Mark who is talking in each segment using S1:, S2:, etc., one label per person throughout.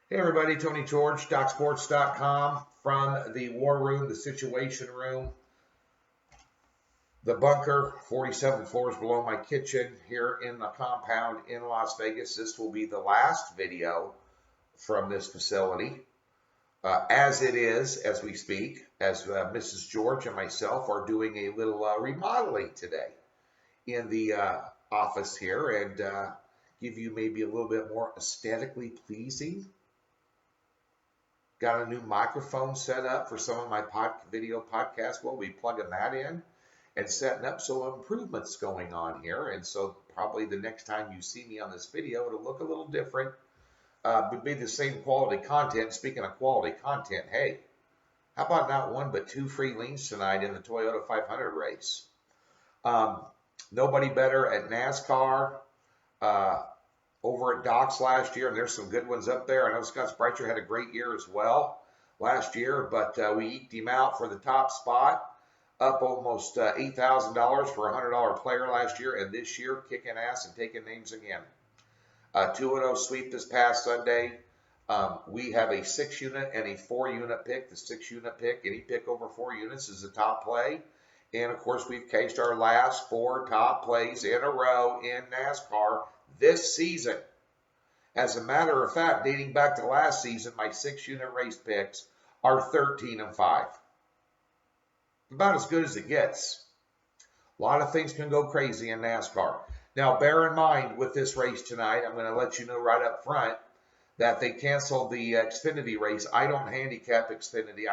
S1: Hey everybody, Tony George, DocSports.com from the War Room, the Situation Room, the bunker, 47 floors below my kitchen here in the compound in Las Vegas. This will be the last video from this facility, as it is, as we speak, as Mrs. George and myself are doing a little remodeling today in the office here and give you maybe a little bit more aesthetically pleasing. Got a new microphone set up for some of my video podcasts. We'll be plugging that in and setting up some improvements going on here. And so probably the next time you see me on this video, it'll look a little different, but be the same quality content. Speaking of quality content, hey, how about not one but two free leans tonight in the Toyota 500 race? Nobody better at NASCAR. Over at Doc's last year, and there's some good ones up there. I know Scott Sprecher had a great year as well last year, but we eked him out for the top spot, up almost $8,000 for a $100 player last year, and this year kicking ass and taking names again. 2-0 sweep this past Sunday. We have a 6-unit and a 4-unit pick. The 6-unit pick, any pick over 4 units is a top play. And, of course, we've cased our last 4 top plays in a row in NASCAR this season. As a matter of fact, dating back to last season, my 6-unit race picks are 13-5. About as good as it gets. A lot of things can go crazy in NASCAR. Now, bear in mind with this race tonight, I'm going to let you know right up front that they canceled the Xfinity race. I don't handicap Xfinity.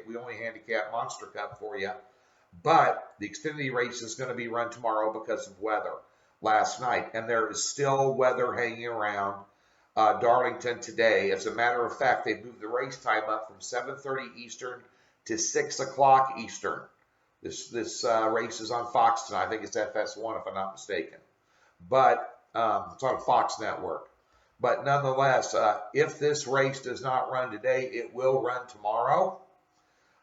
S1: We only handicap Monster Cup for you. But the Xfinity race is going to be run tomorrow because of weather last night. And there is still weather hanging around Darlington today. As a matter of fact, they moved the race time up from 7:30 Eastern to 6 o'clock Eastern. This race is on Fox tonight. I think it's FS1 if I'm not mistaken. But it's on Fox Network. But nonetheless, if this race does not run today, it will run tomorrow.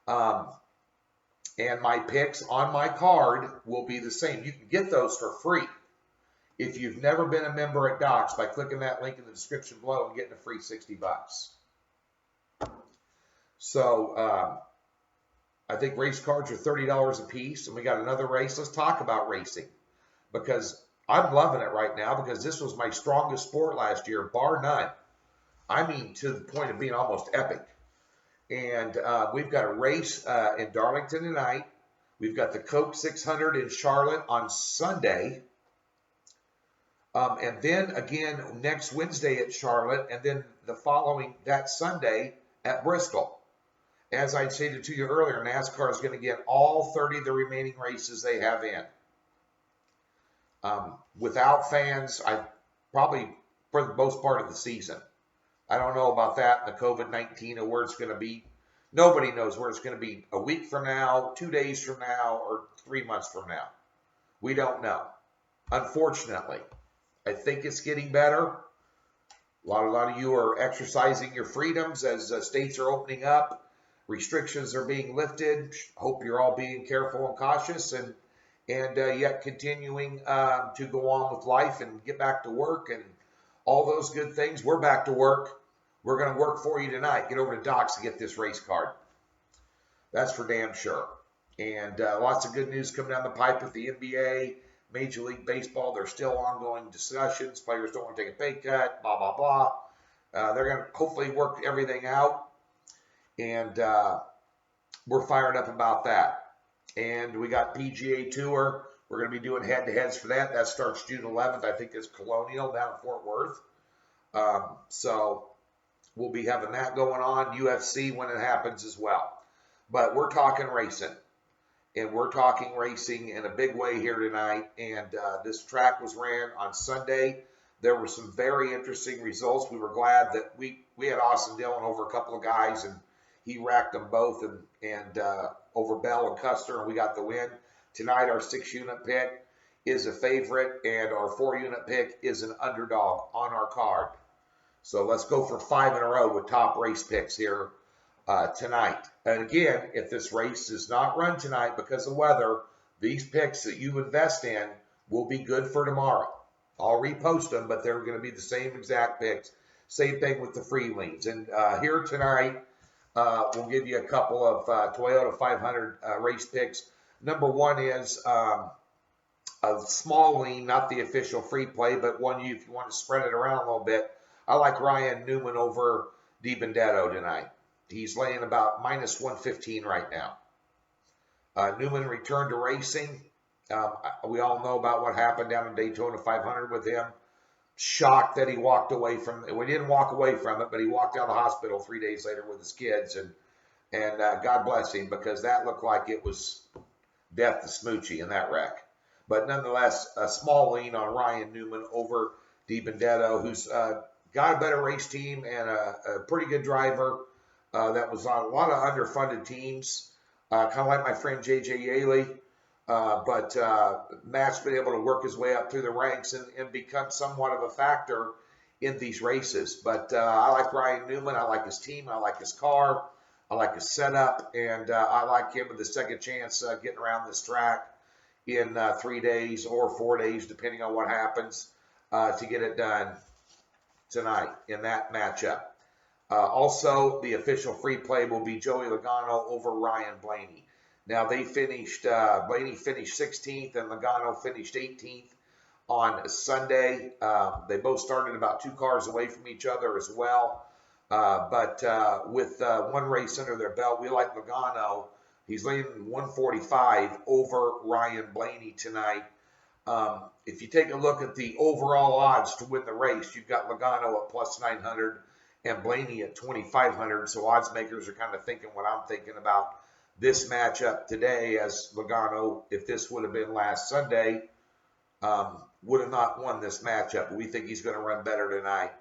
S1: And my picks on my card will be the same. You can get those for free if you've never been a member at Docs by clicking that link in the description below and getting a free $60. So I think race cards are $30 a piece, and we got another race. Let's talk about racing because I'm loving it right now because this was my strongest sport last year, bar none. I mean, to the point of being almost epic. And we've got a race in Darlington tonight. We've got the Coke 600 in Charlotte on Sunday. And then again next Wednesday at Charlotte. And then the following, that Sunday at Bristol. As I stated to you earlier, NASCAR is going to get all 30 of the remaining races they have in. Without fans, probably for the most part of the season. I don't know about that, the COVID-19 or where it's going to be. Nobody knows where it's going to be a week from now, 2 days from now, or 3 months from now. We don't know. Unfortunately, I think it's getting better. A lot of you are exercising your freedoms as states are opening up. Restrictions are being lifted. Hope you're all being careful and cautious and yet continuing to go on with life and get back to work and all those good things. We're back to work. We're going to work for you tonight. Get over to Docs to get this race card. That's for damn sure. And lots of good news coming down the pipe with the NBA, Major League Baseball. There's still ongoing discussions. Players don't want to take a pay cut, blah, blah, blah. They're going to hopefully work everything out. And we're fired up about that. And we got PGA Tour. We're going to be doing head-to-heads for that. That starts June 11th. I think it's Colonial down in Fort Worth. So we'll be having that going on. UFC when it happens as well. But we're talking racing. And we're talking racing in a big way here tonight. And this track was ran on Sunday. There were some very interesting results. We were glad that we had Austin Dillon over a couple of guys. And he racked them both and over Bell and Custer. And we got the win. Tonight, our 6-unit pick is a favorite, and our 4-unit pick is an underdog on our card. So let's go for 5 in a row with top race picks here tonight. And again, if this race does not run tonight because of weather, these picks that you invest in will be good for tomorrow. I'll repost them, but they're going to be the same exact picks, Same thing with the free leans. And here tonight, we'll give you a couple of Toyota 500 race picks. Number one is a small lean, not the official free play, but one if you want to spread it around a little bit. I like Ryan Newman over DiBenedetto tonight. He's laying about minus 115 right now. Newman returned to racing. We all know about what happened down in Daytona 500 with him. Shocked that he walked away from it. We didn't walk away from it, but he walked out of the hospital 3 days later with his kids. And God bless him, because that looked like it was death to Smoochie in that wreck. But nonetheless, a small lean on Ryan Newman over DiBenedetto, who's got a better race team and a pretty good driver that was on a lot of underfunded teams, kind of like my friend J.J. Yaley. But Matt's been able to work his way up through the ranks and become somewhat of a factor in these races. But I like Ryan Newman. I like his team. I like his car. I like his setup. And I like him with the second chance getting around this track in 3 days or 4 days, depending on what happens, to get it done tonight in that matchup. Also, the official free play will be Joey Logano over Ryan Blaney. Now, they finished, Blaney finished 16th and Logano finished 18th on Sunday. They both started about 2 cars away from each other as well. But with one race under their belt, we like Logano. He's laying 145 over Ryan Blaney tonight. If you take a look at the overall odds to win the race, you've got Logano at plus 900 and Blaney at 2,500. So odds makers are kind of thinking what I'm thinking about this matchup today, as Logano, if this would have been last Sunday, would have not won this matchup. We think he's going to run better tonight.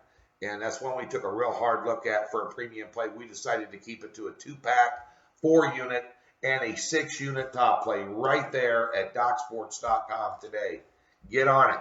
S1: And that's one we took a real hard look at for a premium play. We decided to keep it to a 2-pack, 4-unit, and a 6-unit top play right there at DocSports.com today. Get on it.